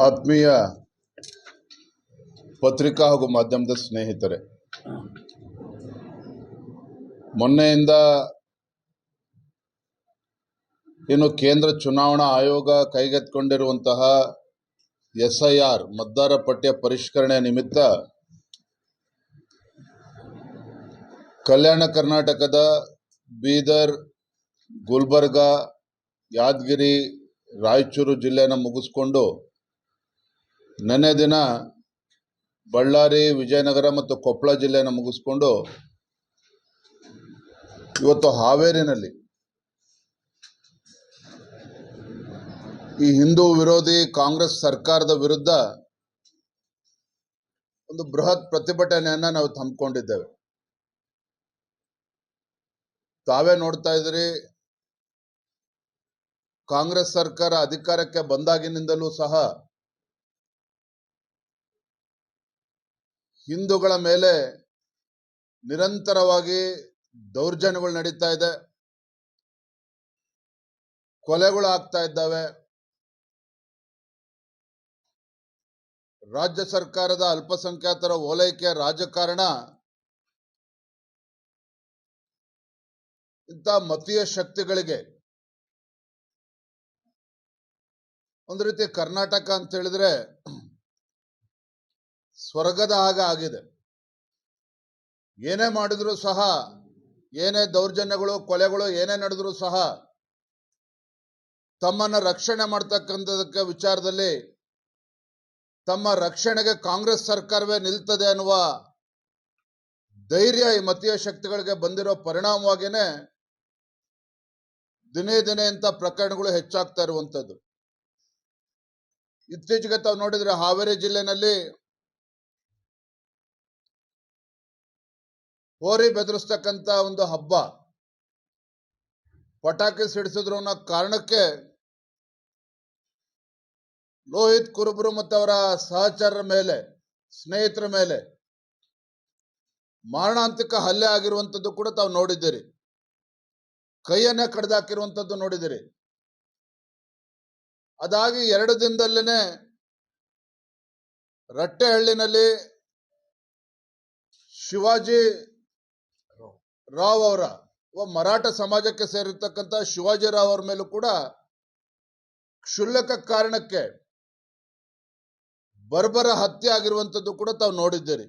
ಆತ್ಮೀಯ ಪತ್ರಿಕಾ ಹಾಗೂ ಮಾಧ್ಯಮದ ಸ್ನೇಹಿತರೆ, ಮೊನ್ನೆಯಿಂದ ಏನು ಕೇಂದ್ರ ಚುನಾವಣಾ ಆಯೋಗ ಕೈಗೆತ್ತಿಕೊಂಡಿರುವಂತಹ SIR ಮತದಾರ ಪಟ್ಟಿಯ ಪರಿಷ್ಕರಣೆ ನಿಮಿತ್ತ ಕಲ್ಯಾಣ ಕರ್ನಾಟಕದ ಬೀದರ್, ಗುಲ್ಬರ್ಗ, ಯಾದಗಿರಿ, ರಾಯಚೂರು ಜಿಲ್ಲೆಯನ್ನು ಮುಗಿಸ್ಕೊಂಡು ನೆನ್ನೆ ದಿನ ಬಳ್ಳಾರಿ, ವಿಜಯನಗರ ಮತ್ತು ಕೊಪ್ಪಳ ಜಿಲ್ಲೆಯನ್ನು ಮುಗಿಸ್ಕೊಂಡು ಇವತ್ತು ಹಾವೇರಿನಲ್ಲಿ ಈ ಹಿಂದೂ ವಿರೋಧಿ ಕಾಂಗ್ರೆಸ್ ಸರ್ಕಾರದ ವಿರುದ್ಧ ಒಂದು ಬೃಹತ್ ಪ್ರತಿಭಟನೆಯನ್ನ ನಾವು ಹಮ್ಮಿಕೊಂಡಿದ್ದೇವೆ. ತಾವೇ ನೋಡ್ತಾ ಇದ್ದೀರಿ, ಕಾಂಗ್ರೆಸ್ ಸರ್ಕಾರ ಅಧಿಕಾರಕ್ಕೆ ಬಂದಾಗಿನಿಂದಲೂ ಸಹ ಹಿಂದೂಗಳ ಮೇಲೆ ನಿರಂತರವಾಗಿ ದೌರ್ಜನ್ಯಗಳು ನಡೀತಾ ಇದೆ, ಕೊಲೆಗಳು ಆಗ್ತಾ ಇದ್ದಾವೆ. ರಾಜ್ಯ ಸರ್ಕಾರದ ಅಲ್ಪಸಂಖ್ಯಾತರ ಓಲೈಕೆಯ ರಾಜಕಾರಣ ಇಂಥ ಮತೀಯ ಶಕ್ತಿಗಳಿಗೆ ಒಂದು ರೀತಿ ಕರ್ನಾಟಕ ಅಂತ ಹೇಳಿದ್ರೆ ಸ್ವರ್ಗದ ಹಾಗೆ ಆಗಿದೆ. ಏನೇ ಮಾಡಿದ್ರು ಸಹ, ಏನೇ ದೌರ್ಜನ್ಯಗಳು, ಕೊಲೆಗಳು ಏನೇ ನಡೆದ್ರು ಸಹ ತಮ್ಮನ್ನ ರಕ್ಷಣೆ ಮಾಡ್ತಕ್ಕಂಥದಕ್ಕೆ ವಿಚಾರದಲ್ಲಿ ತಮ್ಮ ರಕ್ಷಣೆಗೆ ಕಾಂಗ್ರೆಸ್ ಸರ್ಕಾರವೇ ನಿಲ್ತದೆ ಅನ್ನುವ ಧೈರ್ಯ ಈ ಮತೀಯ ಶಕ್ತಿಗಳಿಗೆ ಬಂದಿರೋ ಪರಿಣಾಮವಾಗಿಯೇ ದಿನೇ ದಿನೇ ಇಂಥ ಪ್ರಕರಣಗಳು ಹೆಚ್ಚಾಗ್ತಾ ಇರುವಂಥದ್ದು. ಇತ್ತೀಚೆಗೆ ತಾವು ನೋಡಿದ್ರೆ ಹಾವೇರಿ ಜಿಲ್ಲೆನಲ್ಲಿ ಹೋರಿ ಬೆದರಿಸ್ತಕ್ಕಂಥ ಒಂದು ಹಬ್ಬ, ಪಟಾಕಿ ಸಿಡಿಸಿದ್ರು ಅನ್ನೋ ಕಾರಣಕ್ಕೆ ಲೋಹಿತ್ ಕುರುಬರು ಮತ್ತು ಅವರ ಸಹಚರರ ಮೇಲೆ, ಸ್ನೇಹಿತರ ಮೇಲೆ ಮಾರಣಾಂತಿಕ ಹಲ್ಲೆ ಆಗಿರುವಂಥದ್ದು ಕೂಡ ತಾವು ನೋಡಿದ್ದೀರಿ. ಕೈಯನ್ನೇ ಕಡ್ದಾಕಿರುವಂಥದ್ದು ನೋಡಿದಿರಿ. ಅದಾಗಿ 2 ದಿನದಲ್ಲೇನೆ ರಟ್ಟೆಹಳ್ಳಿನಲ್ಲಿ ಶಿವಾಜಿ ರಾವ್ ಅವರ ಮರಾಠ ಸಮಾಜಕ್ಕೆ ಸೇರಿರ್ತಕ್ಕಂಥ ಶಿವಾಜಿ ರಾವ್ ಅವರ ಮೇಲೂ ಕೂಡ ಕ್ಷುಲ್ಲಕ ಕಾರಣಕ್ಕೆ ಬರ್ಬರ ಹತ್ಯೆ ಆಗಿರುವಂಥದ್ದು ಕೂಡ ತಾವು ನೋಡಿದ್ದೀರಿ.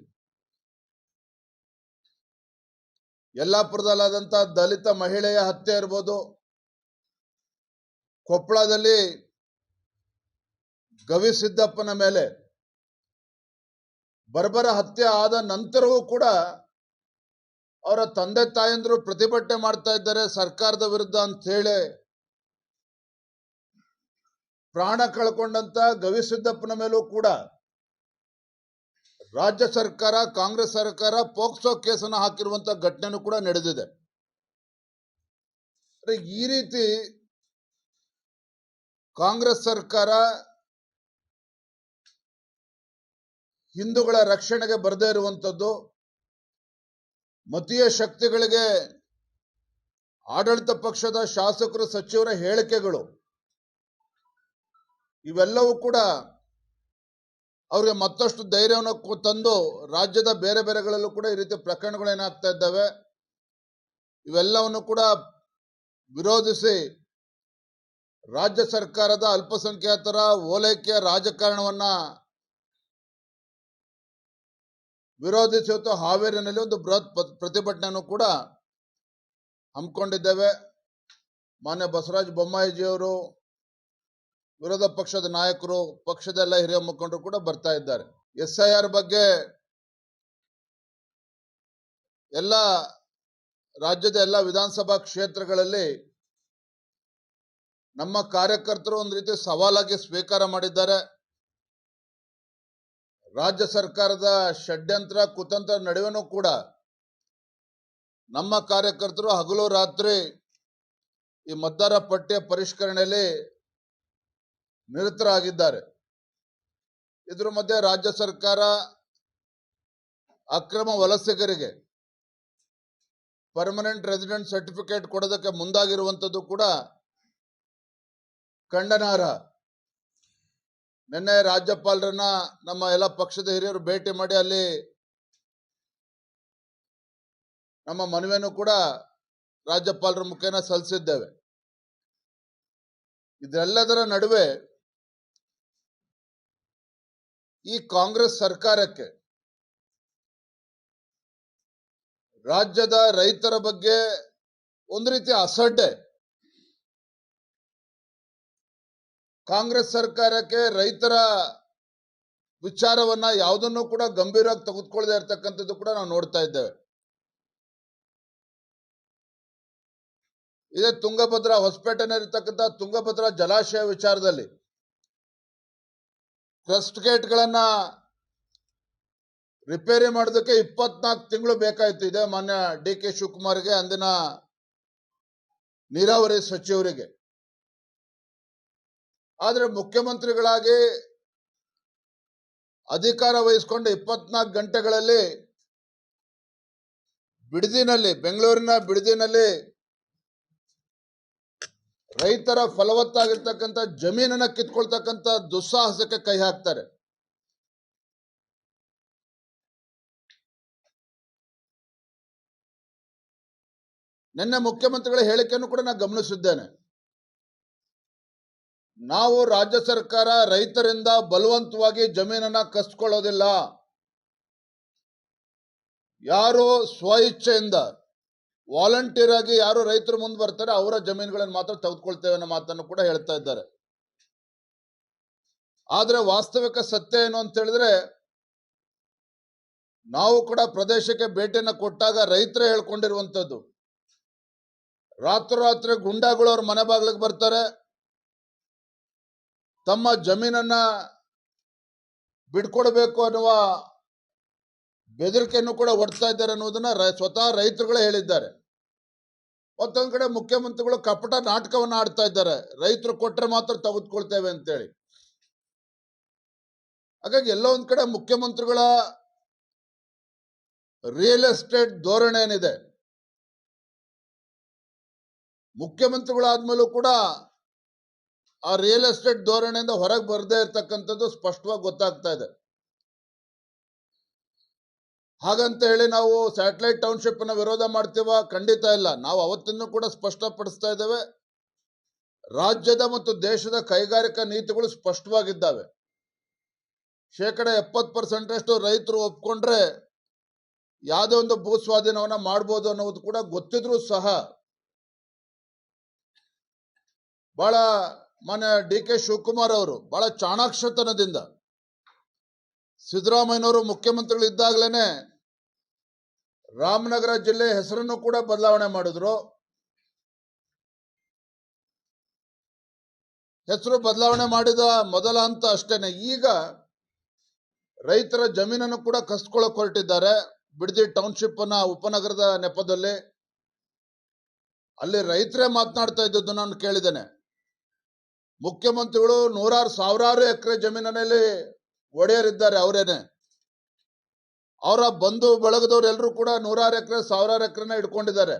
ಯಲ್ಲಾಪುರದಲ್ಲಾದಂಥ ದಲಿತ ಮಹಿಳೆಯ ಹತ್ಯೆ ಇರ್ಬೋದು, ಕೊಪ್ಪಳದಲ್ಲಿ ಗವಿಸಿದ್ದಪ್ಪನ ಮೇಲೆ ಬರ್ಬರ ಹತ್ಯೆ ಆದ ನಂತರವೂ ಕೂಡ ಅವರ ತಂದೆ ತಾಯಂದ್ರು ಪ್ರತಿಭಟನೆ ಮಾಡ್ತಾ ಇದ್ದಾರೆ ಸರ್ಕಾರದ ವಿರುದ್ಧ ಅಂತ ಹೇಳಿ. ಪ್ರಾಣ ಕಳ್ಕೊಂಡಂತ ಗವಿಸಿದ್ದಪ್ಪನ ಮೇಲೂ ಕೂಡ ರಾಜ್ಯ ಸರ್ಕಾರ, ಕಾಂಗ್ರೆಸ್ ಸರ್ಕಾರ ಪೋಕ್ಸೋ ಕೇಸನ್ನು ಹಾಕಿರುವಂತ ಘಟನೆನೂ ಕೂಡ ನಡೆದಿದೆ. ಈ ರೀತಿ ಕಾಂಗ್ರೆಸ್ ಸರ್ಕಾರ ಹಿಂದೂಗಳ ರಕ್ಷಣೆಗೆ ಬರದೇ ಇರುವಂಥದ್ದು, ಮತೀಯ ಶಕ್ತಿಗಳಿಗೆ ಆಡಳಿತ ಪಕ್ಷದ ಶಾಸಕರು, ಸಚಿವರ ಹೇಳಿಕೆಗಳು, ಇವೆಲ್ಲವೂ ಕೂಡ ಅವರಿಗೆ ಮತ್ತಷ್ಟು ಧೈರ್ಯವನ್ನು ತಂದು ರಾಜ್ಯದ ಬೇರೆ ಬೇರೆಗಳಲ್ಲೂ ಕೂಡ ಈ ರೀತಿ ಪ್ರಕರಣಗಳು ಏನಾಗ್ತಾ ಇದ್ದಾವೆ, ಇವೆಲ್ಲವನ್ನು ಕೂಡ ವಿರೋಧಿಸಿ ರಾಜ್ಯ ಸರ್ಕಾರದ ಅಲ್ಪಸಂಖ್ಯಾತರ ಓಲೈಕೆಯ ರಾಜಕಾರಣವನ್ನ ವಿರೋಧಿಸಿ ಇವತ್ತು ಹಾವೇರಿನಲ್ಲಿ ಒಂದು ಬೃಹತ್ ಪ್ರತಿಭಟನೆಯನ್ನು ಕೂಡ ಹಮ್ಮಿಕೊಂಡಿದ್ದೇವೆ. ಮಾನ್ಯ ಬಸವರಾಜ ಬೊಮ್ಮಾಯಿಜಿಯವರು, ವಿರೋಧ ಪಕ್ಷದ ನಾಯಕರು, ಪಕ್ಷದ ಎಲ್ಲ ಹಿರಿಯ ಮುಖಂಡರು ಕೂಡ ಬರ್ತಾ ಇದ್ದಾರೆ. SIR ಬಗ್ಗೆ ಎಲ್ಲ ರಾಜ್ಯದ ಎಲ್ಲ ವಿಧಾನಸಭಾ ಕ್ಷೇತ್ರಗಳಲ್ಲಿ ನಮ್ಮ ಕಾರ್ಯಕರ್ತರು ಒಂದು ರೀತಿ ಸವಾಲಾಗಿ ಸ್ವೀಕಾರ ಮಾಡಿದ್ದಾರೆ. ರಾಜ್ಯ ಸರ್ಕಾರದ ಷಡ್ಯಂತ್ರ, ಕುತಂತ್ರ ನಡುವೆನೂ ಕೂಡ ನಮ್ಮ ಕಾರ್ಯಕರ್ತರು ಹಗಲು ರಾತ್ರಿ ಈ ಮತದಾರ ಪಟ್ಟಿಯ ಪರಿಷ್ಕರಣೆಯಲ್ಲಿ ನಿರತರಾಗಿದ್ದಾರೆ. ಇದ್ರ ಮಧ್ಯೆ ರಾಜ್ಯ ಸರ್ಕಾರ ಅಕ್ರಮ ವಲಸಿಗರಿಗೆ ಪರ್ಮನೆಂಟ್ ರೆಸಿಡೆಂಟ್ ಸರ್ಟಿಫಿಕೇಟ್ ಕೊಡೋದಕ್ಕೆ ಮುಂದಾಗಿರುವಂಥದ್ದು ಕೂಡ ಖಂಡನಾರ್ಹ. ನಿನ್ನೆ ರಾಜ್ಯಪಾಲರನ್ನ ನಮ್ಮ ಎಲ್ಲ ಪಕ್ಷದ ಹಿರಿಯರು ಭೇಟಿ ಮಾಡಿ ಅಲ್ಲಿ ನಮ್ಮ ಮನವಿಯನ್ನು ಕೂಡ ರಾಜ್ಯಪಾಲರ ಮುಖೇನ ಸಲ್ಲಿಸಿದ್ದೇವೆ. ಇದೆಲ್ಲದರ ನಡುವೆ ಈ ಕಾಂಗ್ರೆಸ್ ಸರ್ಕಾರಕ್ಕೆ ರಾಜ್ಯದ ರೈತರ ಬಗ್ಗೆ ಒಂದು ರೀತಿ ಅಸಡ್ಡೆ. ಕಾಂಗ್ರೆಸ್ ಸರ್ಕಾರಕ್ಕೆ ರೈತರ ವಿಚಾರವನ್ನ ಯಾವುದನ್ನು ಕೂಡ ಗಂಭೀರವಾಗಿ ತೆಗೆದುಕೊಳ್ಳದೆ ಇರತಕ್ಕಂಥದ್ದು ಕೂಡ ನಾವು ನೋಡ್ತಾ ಇದ್ದೇವೆ. ಇದೇ ತುಂಗಭದ್ರಾ ಹೊಸಪೇಟೆನಲ್ಲಿರ್ತಕ್ಕಂಥ ತುಂಗಭದ್ರಾ ಜಲಾಶಯ ವಿಚಾರದಲ್ಲಿ ಕ್ರಸ್ಟ್ ಗೇಟ್ಗಳನ್ನ ರಿಪೇರಿ ಮಾಡೋದಕ್ಕೆ 24 ತಿಂಗಳು ಬೇಕಾಯಿತು. ಇದೆ ಮಾನ್ಯ DK ಶಿವಕುಮಾರ್ಗೆ, ಅಂದಿನ ನೀರಾವರಿ ಸಚಿವರಿಗೆ. ಆದ್ರೆ ಮುಖ್ಯಮಂತ್ರಿಗಳಾಗಿ ಅಧಿಕಾರ ವಹಿಸಿಕೊಂಡು 24 ಗಂಟೆಗಳಲ್ಲಿ ಬಿಡದಿನಲ್ಲಿ, ಬೆಂಗಳೂರಿನ ಬಿಡದಿನಲ್ಲಿ ರೈತರ ಫಲವತ್ತಾಗಿರ್ತಕ್ಕಂಥ ಜಮೀನನ್ನ ಕಿತ್ಕೊಳ್ತಕ್ಕಂಥ ದುಸ್ಸಾಹಸಕ್ಕೆ ಕೈ ಹಾಕ್ತಾರೆ. ನಿನ್ನೆ ಮುಖ್ಯಮಂತ್ರಿಗಳ ಹೇಳಿಕೆಯನ್ನು ಕೂಡ ನಾನು ಗಮನಿಸಿದ್ದೇನೆ. ನಾವು ರಾಜ್ಯ ಸರ್ಕಾರ ರೈತರಿಂದ ಬಲವಂತವಾಗಿ ಜಮೀನನ್ನ ಕಸ್ಕೊಳ್ಳೋದಿಲ್ಲ, ಯಾರು ಸ್ವ ಇಚ್ಛೆಯಿಂದ ವಾಲಂಟಿಯರ್ ಆಗಿ ಯಾರು ರೈತರು ಮುಂದೆ ಬರ್ತಾರೆ ಅವರ ಜಮೀನುಗಳನ್ನು ಮಾತ್ರ ತೆಗೆದುಕೊಳ್ತೇವೆ ಅನ್ನೋ ಮಾತನ್ನು ಕೂಡ ಹೇಳ್ತಾ ಇದ್ದಾರೆ. ಆದ್ರೆ ವಾಸ್ತವಿಕ ಸತ್ಯ ಏನು ಅಂತ ಹೇಳಿದ್ರೆ, ನಾವು ಕೂಡ ಪ್ರದೇಶಕ್ಕೆ ಭೇಟಿಯನ್ನು ಕೊಟ್ಟಾಗ ರೈತರೇ ಹೇಳ್ಕೊಂಡಿರುವಂತದ್ದು, ರಾತ್ರೋರಾತ್ರಿ ಗುಂಡಾಗಳು ಅವ್ರ ಮನೆ ಬಾಗಿಲಿಗೆ ಬರ್ತಾರೆ, ತಮ್ಮ ಜಮೀನನ್ನ ಬಿಡ್ಕೊಡ್ಬೇಕು ಅನ್ನುವ ಬೆದರಿಕೆಯನ್ನು ಕೂಡ ಒಡ್ತಾ ಇದ್ದಾರೆ ಅನ್ನೋದನ್ನ ಸ್ವತಃ ರೈತರುಗಳೇ ಹೇಳಿದ್ದಾರೆ. ಮತ್ತೊಂದ್ ಕಡೆ ಮುಖ್ಯಮಂತ್ರಿಗಳು ಕಪಟ ನಾಟಕವನ್ನ ಆಡ್ತಾ ಇದ್ದಾರೆ, ರೈತರು ಕೊಟ್ರೆ ಮಾತ್ರ ತೆಗೆದುಕೊಳ್ತೇವೆ ಅಂತೇಳಿ. ಹಾಗಾಗಿ ಎಲ್ಲೋ ಒಂದ್ ಕಡೆ ಮುಖ್ಯಮಂತ್ರಿಗಳ ರಿಯಲ್ ಎಸ್ಟೇಟ್ ಧೋರಣೆ ಏನಿದೆ, ಮುಖ್ಯಮಂತ್ರಿಗಳಾದ್ಮೇಲೂ ಕೂಡ ಆ ರಿಯಲ್ ಎಸ್ಟೇಟ್ ಧೋರಣೆಯಿಂದ ಹೊರಗೆ ಬರದೇ ಇರತಕ್ಕಂಥದ್ದು ಸ್ಪಷ್ಟವಾಗಿ ಗೊತ್ತಾಗ್ತಾ ಇದೆ. ಹಾಗಂತ ಹೇಳಿ ನಾವು ಸ್ಯಾಟಲೈಟ್ ಟೌನ್ಶಿಪ್ ಅನ್ನ ವಿರೋಧ ಮಾಡ್ತೀವ? ಖಂಡಿತ ಇಲ್ಲ. ನಾವು ಅವತ್ತಿಂದ ಕೂಡ ಸ್ಪಷ್ಟಪಡಿಸ್ತಾ ಇದ್ದೇವೆ, ರಾಜ್ಯದ ಮತ್ತು ದೇಶದ ಕೈಗಾರಿಕಾ ನೀತಿಗಳು ಸ್ಪಷ್ಟವಾಗಿದ್ದಾವೆ. 70% ರೈತರು ಒಪ್ಕೊಂಡ್ರೆ ಯಾವುದೇ ಒಂದು ಭೂ ಸ್ವಾಧೀನವನ್ನ ಮಾಡಬಹುದು ಅನ್ನೋದು ಕೂಡ ಗೊತ್ತಿದ್ರೂ ಸಹ ಬಹಳ ಮಾನ್ಯ DK ಶಿವಕುಮಾರ್ ಅವರು ಬಹಳ ಚಾಣಾಕ್ಷತನದಿಂದ ಸಿದ್ದರಾಮಯ್ಯನವರು ಮುಖ್ಯಮಂತ್ರಿಗಳು ಇದ್ದಾಗಲೇನೆ ರಾಮನಗರ ಜಿಲ್ಲೆ ಹೆಸರನ್ನು ಕೂಡ ಬದಲಾವಣೆ ಮಾಡಿದ್ರು. ಹೆಸರು ಬದಲಾವಣೆ ಮಾಡಿದ ಮೊದಲ ಹಂತ ಅಷ್ಟೇನೆ. ಈಗ ರೈತರ ಜಮೀನನ್ನು ಕೂಡ ಕಸ್ಕೊಳ್ಳೋಕೆ ಹೊರಟಿದ್ದಾರೆ. ಬಿಡದಿ ಟೌನ್ಶಿಪ್ ಅನ್ನ ಉಪನಗರದ ನೆಪದಲ್ಲಿ ಅಲ್ಲಿ ರೈತರೇ ಮಾತನಾಡ್ತಾ ಇದ್ದದ್ದು ನಾನು ಕೇಳಿದ್ದೇನೆ. ಮುಖ್ಯಮಂತ್ರಿಗಳು ಸಾವಿರಾರು ಎಕರೆ ಜಮೀನಿನಲ್ಲಿ ಒಡೆಯರಿದ್ದಾರೆ, ಅವರೇನೆ. ಅವರ ಬಂಧು ಬಳಗದವ್ರು ಎಲ್ಲರೂ ಕೂಡ 100 ಎಕರೆ 1000 ಎಕರೆನ ಇಟ್ಕೊಂಡಿದ್ದಾರೆ.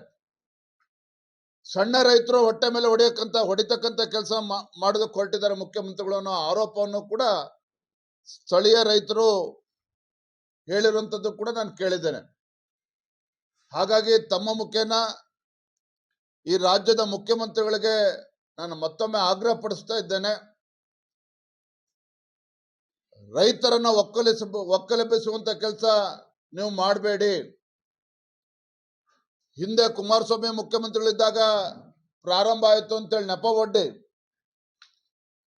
ಸಣ್ಣ ರೈತರು ಹೊಟ್ಟೆ ಮೇಲೆ ಹೊಡಿತಕ್ಕಂತ ಕೆಲಸ ಮಾಡೋದಕ್ಕೆ ಹೊರಟಿದ್ದಾರೆ ಮುಖ್ಯಮಂತ್ರಿಗಳು ಅನ್ನೋ ಆರೋಪವನ್ನು ಕೂಡ ಸ್ಥಳೀಯ ರೈತರು ಹೇಳಿರುವಂತದ್ದು ಕೂಡ ನಾನು ಕೇಳಿದ್ದೇನೆ. ಹಾಗಾಗಿ ತಮ್ಮ ಮುಖೇನ ಈ ರಾಜ್ಯದ ಮುಖ್ಯಮಂತ್ರಿಗಳಿಗೆ ನಾನು ಮತ್ತೊಮ್ಮೆ ಆಗ್ರಹ ಪಡಿಸ್ತಾ ಇದ್ದೇನೆ, ರೈತರನ್ನ ಒಕ್ಕಲೆಬ್ಬಿಸುವಂತ ಕೆಲಸ ನೀವು ಮಾಡಬೇಡಿ. ಹಿಂದೆ ಕುಮಾರಸ್ವಾಮಿ ಮುಖ್ಯಮಂತ್ರಿಗಳಿದ್ದಾಗ ಪ್ರಾರಂಭ ಆಯಿತು ಅಂತೇಳಿ ನೆಪ ಒಡ್ಡಿ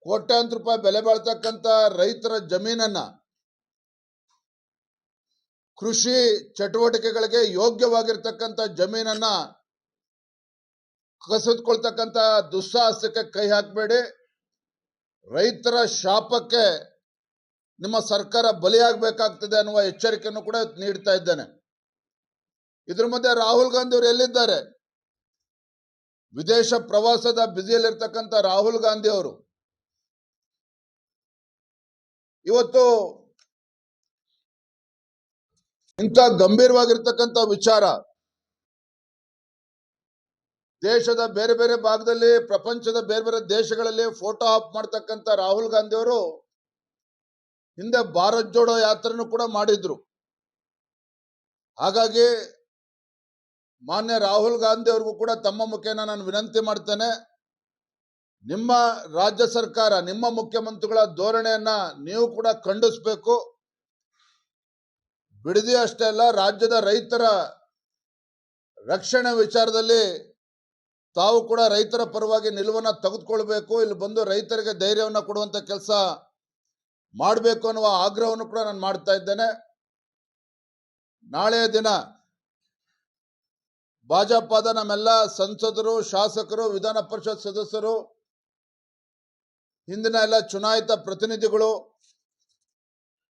ಕೋಟ್ಯಾಂತರ ರೂಪಾಯಿ ಬೆಲೆ ಬಾಳ್ತಕ್ಕಂತ ರೈತರ ಜಮೀನನ್ನ ಕೃಷಿ ಚಟುವಟಿಕೆಗಳಿಗೆ ಯೋಗ್ಯವಾಗಿರ್ತಕ್ಕಂಥ ಜಮೀನನ್ನ ಕಸಿದುಕೊಳ್ತಕ್ಕಂಥ ದುಸ್ಸಾಹಸಕ್ಕೆ ಕೈ ಹಾಕಬೇಡಿ. ರೈತರ ಶಾಪಕ್ಕೆ ನಿಮ್ಮ ಸರ್ಕಾರ ಬಲಿಯಾಗಬೇಕಾಗ್ತದೆ ಅನ್ನುವ ಎಚ್ಚರಿಕೆಯನ್ನು ಕೂಡ ನೀಡ್ತಾ ಇದ್ದೇನೆ. ಇದ್ರ ಮಧ್ಯೆ ರಾಹುಲ್ ಗಾಂಧಿ ಅವರು ಎಲ್ಲಿದ್ದಾರೆ? ವಿದೇಶ ಪ್ರವಾಸದ ಬ್ಯುಸಿಯಲ್ಲಿರ್ತಕ್ಕಂಥ ರಾಹುಲ್ ಗಾಂಧಿ ಅವರು ಇವತ್ತು ಇಂಥ ಗಂಭೀರವಾಗಿರ್ತಕ್ಕಂಥ ವಿಚಾರ ದೇಶದ ಬೇರೆ ಬೇರೆ ಭಾಗದಲ್ಲಿ, ಪ್ರಪಂಚದ ಬೇರೆ ಬೇರೆ ದೇಶಗಳಲ್ಲಿ ಫೋಟೋ ಆಪ್ ಮಾಡ್ತಕ್ಕಂಥ ರಾಹುಲ್ ಗಾಂಧಿ ಅವರು ಹಿಂದೆ ಭಾರತ್ ಜೋಡೋ ಯಾತ್ರೆನೂ ಕೂಡ ಮಾಡಿದ್ರು. ಹಾಗಾಗಿ ಮಾನ್ಯ ರಾಹುಲ್ ಗಾಂಧಿ ಅವ್ರಿಗೂ ಕೂಡ ತಮ್ಮ ಮುಖೇನ ನಾನು ವಿನಂತಿ ಮಾಡ್ತೇನೆ, ನಿಮ್ಮ ರಾಜ್ಯ ಸರ್ಕಾರ, ನಿಮ್ಮ ಮುಖ್ಯಮಂತ್ರಿಗಳ ಧೋರಣೆಯನ್ನ ನೀವು ಕೂಡ ಖಂಡಿಸಬೇಕು. ಬಿಡದಿ ಅಷ್ಟೇ ಅಲ್ಲ, ರಾಜ್ಯದ ರೈತರ ರಕ್ಷಣೆ ವಿಚಾರದಲ್ಲಿ ತಾವು ಕೂಡ ರೈತರ ಪರವಾಗಿ ನಿಲುವನ್ನು ತೆಗೆದುಕೊಳ್ಬೇಕು. ಇಲ್ಲಿ ಬಂದು ರೈತರಿಗೆ ಧೈರ್ಯವನ್ನು ಕೊಡುವಂತ ಕೆಲಸ ಮಾಡಬೇಕು ಅನ್ನುವ ಆಗ್ರಹವನ್ನು ಕೂಡ ನಾನು ಮಾಡ್ತಾ ಇದ್ದೇನೆ. ನಾಳೆಯ ದಿನ ಭಾಜಪದ ನಮ್ಮೆಲ್ಲ ಸಂಸದರು, ಶಾಸಕರು, ವಿಧಾನ ಪರಿಷತ್ ಸದಸ್ಯರು, ಹಿಂದಿನ ಎಲ್ಲ ಚುನಾಯಿತ ಪ್ರತಿನಿಧಿಗಳು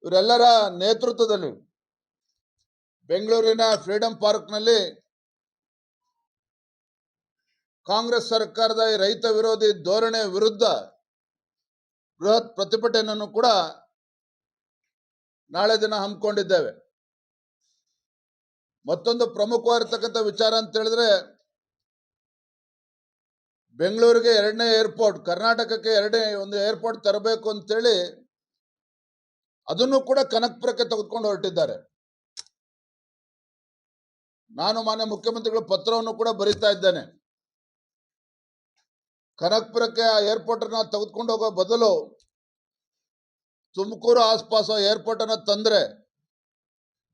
ಇವರೆಲ್ಲರ ನೇತೃತ್ವದಲ್ಲಿ ಬೆಂಗಳೂರಿನ ಫ್ರೀಡಂ ಪಾರ್ಕ್ನಲ್ಲಿ ಕಾಂಗ್ರೆಸ್ ಸರ್ಕಾರದ ಈ ರೈತ ವಿರೋಧಿ ಧೋರಣೆ ವಿರುದ್ಧ ಬೃಹತ್ ಪ್ರತಿಭಟನೆಯನ್ನು ಕೂಡ ನಾಳೆ ದಿನ ಹಮ್ಮಿಕೊಂಡಿದ್ದೇವೆ. ಮತ್ತೊಂದು ಪ್ರಮುಖವಾಗಿರ್ತಕ್ಕಂಥ ವಿಚಾರ ಅಂತ ಹೇಳಿದ್ರೆ, ಬೆಂಗಳೂರಿಗೆ ಎರಡನೇ ಏರ್ಪೋರ್ಟ್, ಕರ್ನಾಟಕಕ್ಕೆ ಒಂದು ಏರ್ಪೋರ್ಟ್ ತರಬೇಕು ಅಂತೇಳಿ ಅದನ್ನು ಕೂಡ ಕನಕಪುರಕ್ಕೆ ತೆಗೆದುಕೊಂಡು ಹೊರಟಿದ್ದಾರೆ. ನಾನು ಮಾನ್ಯ ಮುಖ್ಯಮಂತ್ರಿಗಳ ಪತ್ರವನ್ನು ಕೂಡ ಬರೀತಾ ಇದ್ದೇನೆ. ಕನಕಪುರಕ್ಕೆ ಆ ಏರ್ಪೋರ್ಟ್ ಅನ್ನ ತೆಗೆದುಕೊಂಡು ಹೋಗೋ ಬದಲು ತುಮಕೂರು ಆಸ್ಪಾಸು ಏರ್ಪೋರ್ಟ್ ಅನ್ನ ತಂದ್ರೆ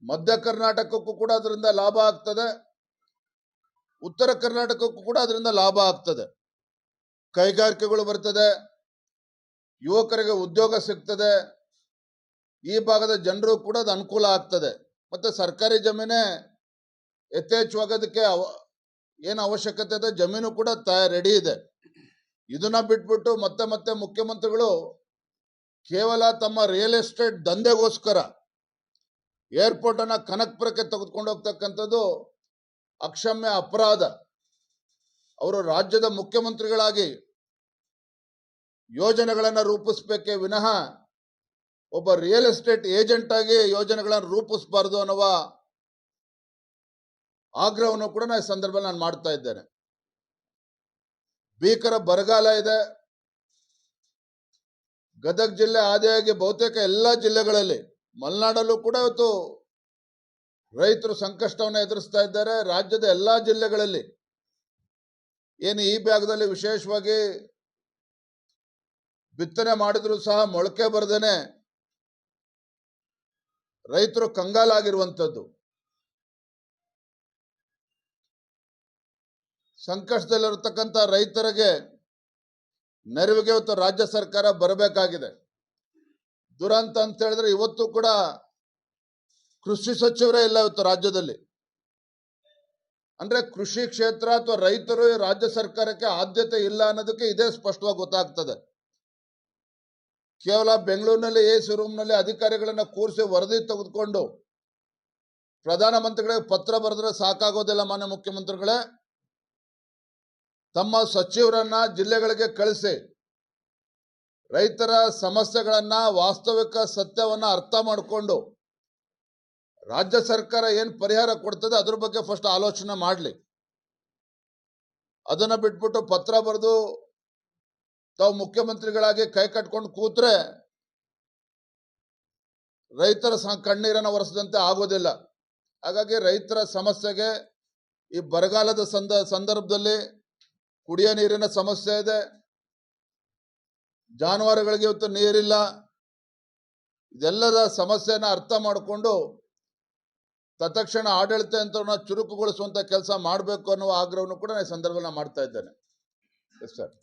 ಮಧ್ಯ ಕರ್ನಾಟಕಕ್ಕೂ ಕೂಡ ಅದರಿಂದ ಲಾಭ ಆಗ್ತದೆ, ಉತ್ತರ ಕರ್ನಾಟಕಕ್ಕೂ ಕೂಡ ಅದರಿಂದ ಲಾಭ ಆಗ್ತದೆ. ಕೈಗಾರಿಕೆಗಳು ಬರ್ತದೆ, ಯುವಕರಿಗೆ ಉದ್ಯೋಗ ಸಿಗ್ತದೆ, ಈ ಭಾಗದ ಜನರು ಕೂಡ ಅದು ಅನುಕೂಲ ಆಗ್ತದೆ. ಮತ್ತೆ ಸರ್ಕಾರಿ ಜಮೀನೇ ಯಥೇಚ್ಛವಾಗಿ ಅದಕ್ಕೆ ಏನು ಅವಶ್ಯಕತೆ ಇದೆ ಜಮೀನು ಕೂಡ ರೆಡಿ ಇದೆ. ಇದನ್ನ ಬಿಟ್ಬಿಟ್ಟು ಮತ್ತೆ ಮತ್ತೆ ಮುಖ್ಯಮಂತ್ರಿಗಳು ಕೇವಲ ತಮ್ಮ ರಿಯಲ್ ಎಸ್ಟೇಟ್ ದಂಧೆಗೋಸ್ಕರ ಏರ್ಪೋರ್ಟ್ ಅನ್ನ ಕನಕಪುರಕ್ಕೆ ತೆಗೆದುಕೊಂಡು ಹೋಗ್ತಕ್ಕಂಥದ್ದು ಅಕ್ಷಮ್ಯ ಅಪರಾಧ. ಅವರು ರಾಜ್ಯದ ಮುಖ್ಯಮಂತ್ರಿಗಳಾಗಿ ಯೋಜನೆಗಳನ್ನು ರೂಪಿಸಬೇಕೇ ವಿನಃ ಒಬ್ಬ ರಿಯಲ್ ಎಸ್ಟೇಟ್ ಏಜೆಂಟ್ ಆಗಿ ಯೋಜನೆಗಳನ್ನು ರೂಪಿಸಬಾರದು ಅನ್ನುವ ಆಗ್ರಹವನ್ನು ಕೂಡ ಈ ಸಂದರ್ಭದಲ್ಲಿ ನಾನು ಮಾಡ್ತಾ ಇದ್ದೇನೆ. ಭೀಕರ ಬರಗಾಲ ಇದೆ. ಗದಗ ಜಿಲ್ಲೆ ಆದಿಯಾಗಿ ಬಹುತೇಕ ಎಲ್ಲ ಜಿಲ್ಲೆಗಳಲ್ಲಿ, ಮಲೆನಾಡಲ್ಲೂ ಕೂಡ ಇವತ್ತು ರೈತರು ಸಂಕಷ್ಟವನ್ನು ಎದುರಿಸ್ತಾ ಇದ್ದಾರೆ. ರಾಜ್ಯದ ಎಲ್ಲಾ ಜಿಲ್ಲೆಗಳಲ್ಲಿ ಏನು ಈ ಭಾಗದಲ್ಲಿ ವಿಶೇಷವಾಗಿ ಬಿತ್ತನೆ ಮಾಡಿದ್ರು ಸಹ ಮೊಳಕೆ ಬರದೇನೆ ರೈತರು ಕಂಗಾಲಾಗಿರುವಂಥದ್ದು. ಸಂಕಷ್ಟದಲ್ಲಿರತಕ್ಕಂಥ ರೈತರಿಗೆ ನೆರವಿಗೆ ಇವತ್ತು ರಾಜ್ಯ ಸರ್ಕಾರ ಬರಬೇಕಾಗಿದೆ. ದುರಂತ ಅಂತ ಹೇಳಿದ್ರೆ ಇವತ್ತು ಕೂಡ ಕೃಷಿ ಸಚಿವರೇ ಇಲ್ಲ ಇವತ್ತು ರಾಜ್ಯದಲ್ಲಿ. ಅಂದ್ರೆ ಕೃಷಿ ಕ್ಷೇತ್ರ ಅಥವಾ ರೈತರು ರಾಜ್ಯ ಸರ್ಕಾರಕ್ಕೆ ಆದ್ಯತೆ ಇಲ್ಲ ಅನ್ನೋದಕ್ಕೆ ಇದೇ ಸ್ಪಷ್ಟವಾಗಿ ಗೊತ್ತಾಗ್ತದೆ. ಕೇವಲ ಬೆಂಗಳೂರಿನಲ್ಲಿ ಎಸಿ ರೂಮ್ನಲ್ಲಿ ಅಧಿಕಾರಿಗಳನ್ನ ಕೂರಿಸಿ ವರದಿ ತೆಗೆದುಕೊಂಡು ಪ್ರಧಾನಮಂತ್ರಿಗಳಿಗೆ ಪತ್ರ ಬರೆದ್ರೆ ಸಾಕಾಗೋದಿಲ್ಲ. ಮಾನ್ಯ ಮುಖ್ಯಮಂತ್ರಿಗಳೇ, ತಮ್ಮ ಸಚಿವರನ್ನ ಜಿಲ್ಲೆಗಳಿಗೆ ಕಳಿಸಿ ರೈತರ ಸಮಸ್ಯೆಗಳನ್ನ, ವಾಸ್ತವಿಕ ಸತ್ಯವನ್ನ ಅರ್ಥ ಮಾಡಿಕೊಂಡು ರಾಜ್ಯ ಸರ್ಕಾರ ಏನು ಪರಿಹಾರ ಕೊಡ್ತದೆ ಅದ್ರ ಬಗ್ಗೆ ಫಸ್ಟ್ ಆಲೋಚನೆ ಮಾಡಲಿ. ಅದನ್ನ ಬಿಟ್ಬಿಟ್ಟು ಪತ್ರ ಬರೆದು ತಾವು ಮುಖ್ಯಮಂತ್ರಿಗಳಾಗಿ ಕೈ ಕಟ್ಕೊಂಡು ಕೂತ್ರೆ ರೈತರ ಕಣ್ಣೀರನ್ನು ಒರೆಸದಂತೆ ಆಗೋದಿಲ್ಲ. ಹಾಗಾಗಿ ರೈತರ ಸಮಸ್ಯೆಗೆ ಈ ಬರಗಾಲದ ಸಂದರ್ಭದಲ್ಲಿ ಕುಡಿಯೋ ನೀರಿನ ಸಮಸ್ಯೆ ಇದೆ, ಜಾನುವಾರುಗಳಿಗೆ ಇವತ್ತು ನೀರಿಲ್ಲ. ಇದೆಲ್ಲದ ಸಮಸ್ಯೆನ ಅರ್ಥ ಮಾಡಿಕೊಂಡು ತತ್ಕ್ಷಣ ಆಡಳಿತ ಯಂತ್ರವನ್ನು ಚುರುಕುಗೊಳಿಸುವಂತ ಕೆಲಸ ಮಾಡಬೇಕು ಅನ್ನುವ ಆಗ್ರಹವನ್ನು ಕೂಡ ಈ ಸಂದರ್ಭದಲ್ಲಿ ಮಾಡ್ತಾ ಇದ್ದೇನೆ. Yes sir.